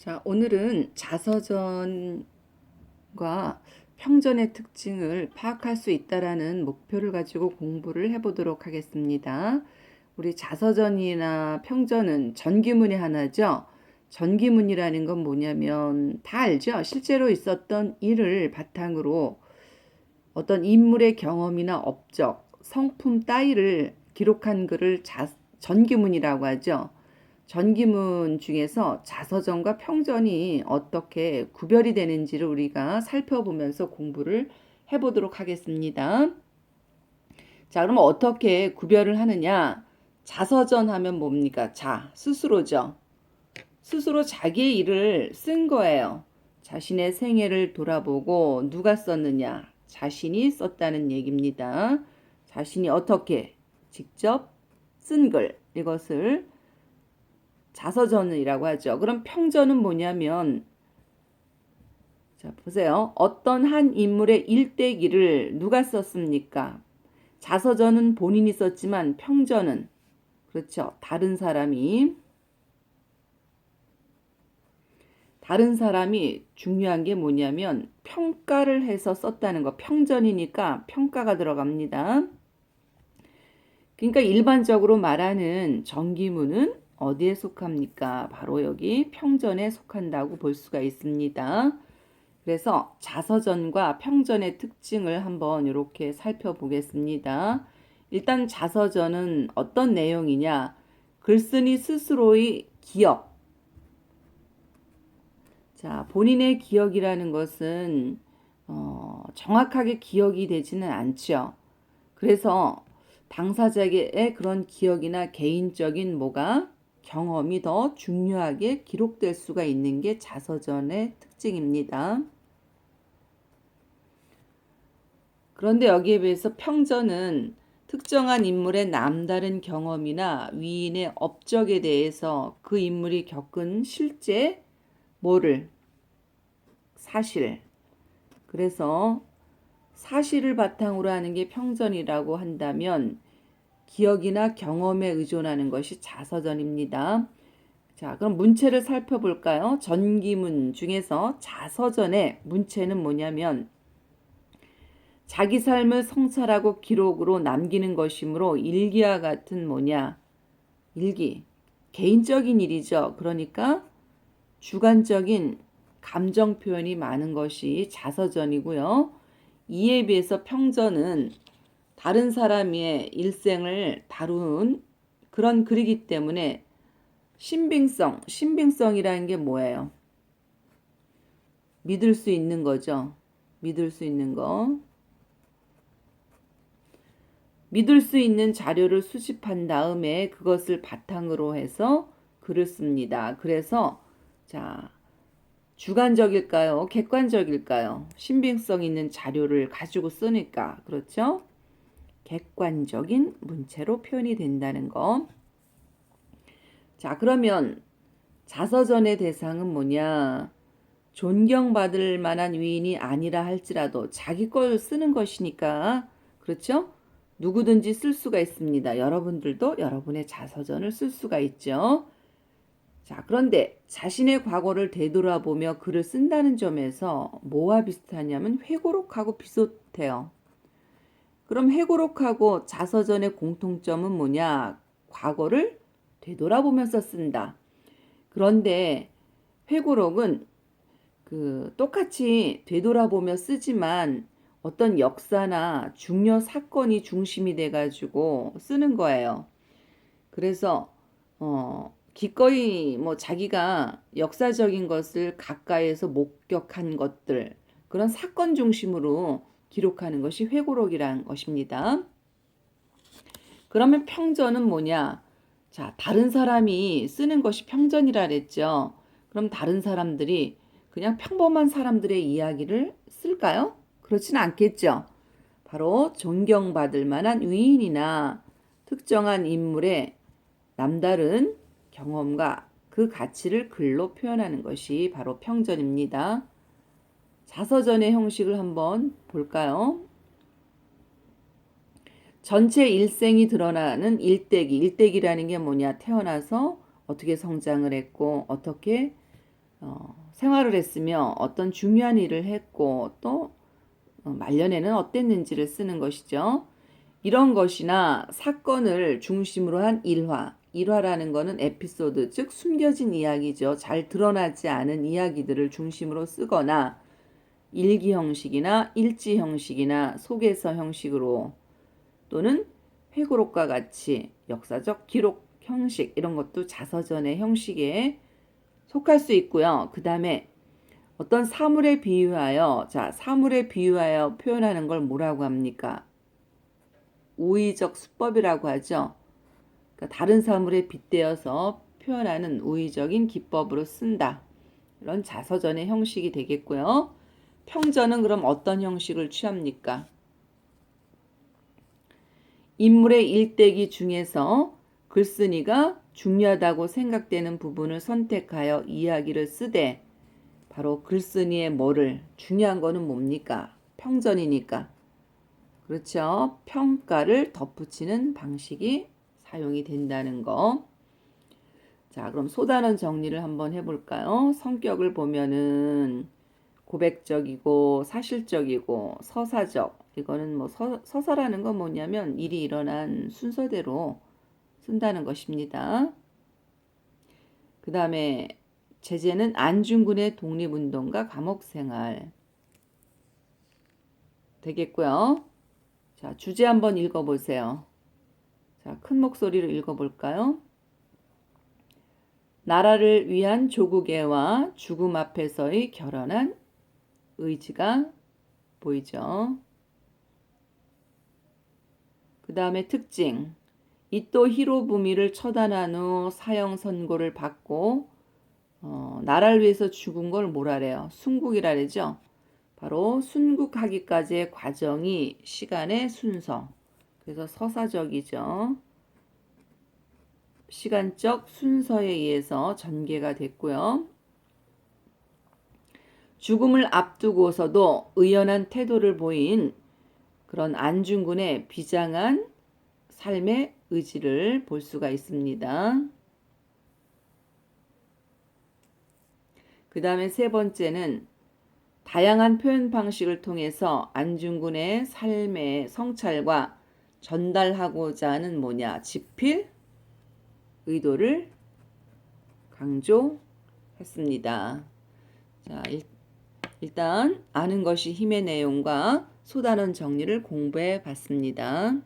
자, 오늘은 자서전과 평전의 특징을 파악할 수 있다라는 목표를 가지고 공부를 해보도록 하겠습니다. 우리 자서전이나 평전은 전기문이 하나죠. 전기문이라는 건 뭐냐면 다 알죠? 실제로 있었던 일을 바탕으로 어떤 인물의 경험이나 업적, 성품 따위를 기록한 글을 전기문이라고 하죠. 전기문 중에서 자서전과 평전이 어떻게 구별이 되는지를 우리가 살펴보면서 공부를 해보도록 하겠습니다. 자, 그러면 어떻게 구별을 하느냐? 자서전 하면 뭡니까? 스스로죠. 스스로 자기의 일을 쓴 거예요. 자신의 생애를 돌아보고 누가 썼느냐? 자신이 썼다는 얘기입니다. 자신이 어떻게 직접 쓴 글, 이것을 자서전이라고 하죠. 그럼 평전은 뭐냐면, 자, 보세요. 어떤 한 인물의 일대기를 누가 썼습니까? 자서전은 본인이 썼지만 평전은, 그렇죠. 다른 사람이 중요한 게 뭐냐면 평가를 해서 썼다는 거. 평전이니까 평가가 들어갑니다. 그러니까 일반적으로 말하는 전기문은 어디에 속합니까? 바로 여기 평전에 속한다고 볼 수가 있습니다. 그래서 자서전과 평전의 특징을 한번 이렇게 살펴보겠습니다. 일단 자서전은 어떤 내용이냐? 글쓴이 스스로의 기억. 자, 본인의 기억이라는 것은 정확하게 기억이 되지는 않죠. 그래서 당사자의 그런 기억이나 개인적인 경험이 더 중요하게 기록될 수가 있는 게 자서전의 특징입니다. 그런데 여기에 비해서 평전은 특정한 인물의 남다른 경험이나 위인의 업적에 대해서 그 인물이 겪은 실제 사실. 그래서 사실을 바탕으로 하는 게 평전이라고 한다면 기억이나 경험에 의존하는 것이 자서전입니다. 자, 그럼 문체를 살펴볼까요? 전기문 중에서 자서전의 문체는 뭐냐면 자기 삶을 성찰하고 기록으로 남기는 것이므로 일기와 같은 일기. 개인적인 일이죠. 그러니까 주관적인 감정 표현이 많은 것이 자서전이고요. 이에 비해서 평전은 다른 사람의 일생을 다룬 그런 글이기 때문에 신빙성이라는 게 뭐예요? 믿을 수 있는 거죠. 믿을 수 있는 거. 믿을 수 있는 자료를 수집한 다음에 그것을 바탕으로 해서 글을 씁니다. 그래서 자, 주관적일까요? 객관적일까요? 신빙성 있는 자료를 가지고 쓰니까 그렇죠? 객관적인 문체로 표현이 된다는 거. 자, 그러면 자서전의 대상은 뭐냐? 존경받을 만한 위인이 아니라 할지라도 자기 걸 쓰는 것이니까 그렇죠? 누구든지 쓸 수가 있습니다. 여러분들도 여러분의 자서전을 쓸 수가 있죠. 자, 그런데 자신의 과거를 되돌아보며 글을 쓴다는 점에서 뭐와 비슷하냐면 회고록하고 비슷해요. 그럼 회고록하고 자서전의 공통점은 뭐냐? 과거를 되돌아보면서 쓴다. 그런데 회고록은 똑같이 되돌아보며 쓰지만 어떤 역사나 중요 사건이 중심이 돼가지고 쓰는 거예요. 그래서 기꺼이 자기가 역사적인 것을 가까이에서 목격한 것들 그런 사건 중심으로 기록하는 것이 회고록이라는 것입니다. 그러면 평전은 뭐냐? 자, 다른 사람이 쓰는 것이 평전이라 그랬죠. 그럼 다른 사람들이 그냥 평범한 사람들의 이야기를 쓸까요? 그렇지는 않겠죠. 바로 존경받을 만한 위인이나 특정한 인물의 남다른 경험과 그 가치를 글로 표현하는 것이 바로 평전입니다. 자서전의 형식을 한번 볼까요? 전체 일생이 드러나는 일대기라는 게 뭐냐? 태어나서 어떻게 성장을 했고 어떻게 생활을 했으며 어떤 중요한 일을 했고 또 말년에는 어땠는지를 쓰는 것이죠. 이런 것이나 사건을 중심으로 한 일화. 일화라는 것은 에피소드, 즉 숨겨진 이야기죠. 잘 드러나지 않은 이야기들을 중심으로 쓰거나 일기 형식이나 일지 형식이나 소개서 형식으로 또는 회고록과 같이 역사적 기록 형식 이런 것도 자서전의 형식에 속할 수 있고요. 그 다음에 어떤 사물에 비유하여 사물에 비유하여 표현하는 걸 뭐라고 합니까? 우의적 수법이라고 하죠. 그러니까 다른 사물에 빗대어서 표현하는 우의적인 기법으로 쓴다. 이런 자서전의 형식이 되겠고요. 평전은 그럼 어떤 형식을 취합니까? 인물의 일대기 중에서 글쓴이가 중요하다고 생각되는 부분을 선택하여 이야기를 쓰되 바로 글쓴이의 뭐를 중요한 거는 뭡니까? 평전이니까. 그렇죠. 평가를 덧붙이는 방식이 사용이 된다는 거. 자, 그럼 소단원 정리를 한번 해볼까요? 성격을 보면은 고백적이고 사실적이고 서사적. 이거는 뭐 서사라는 건 뭐냐면 일이 일어난 순서대로 쓴다는 것입니다. 그 다음에 제재는 안중근의 독립운동가 감옥생활 되겠고요. 자, 주제 한번 읽어보세요. 자, 큰 목소리로 읽어볼까요? 나라를 위한 조국애와 죽음 앞에서의 결연한 의지가 보이죠. 그 다음에 특징. 이토 히로부미를 처단한 후 사형 선고를 받고 나라를 위해서 죽은 걸 뭐라래요? 순국이라 그러죠. 바로 순국하기까지의 과정이 시간의 순서. 그래서 서사적이죠. 시간적 순서에 의해서 전개가 됐고요. 죽음을 앞두고서도 의연한 태도를 보인 그런 안중근의 비장한 삶의 의지를 볼 수가 있습니다. 그 다음에 세 번째는 다양한 표현 방식을 통해서 안중근의 삶의 성찰과 전달하고자 하는 뭐냐? 지필 의도를 강조했습니다. 자, 일단 아는 것이 힘의 내용과 소단원 정리를 공부해 봤습니다.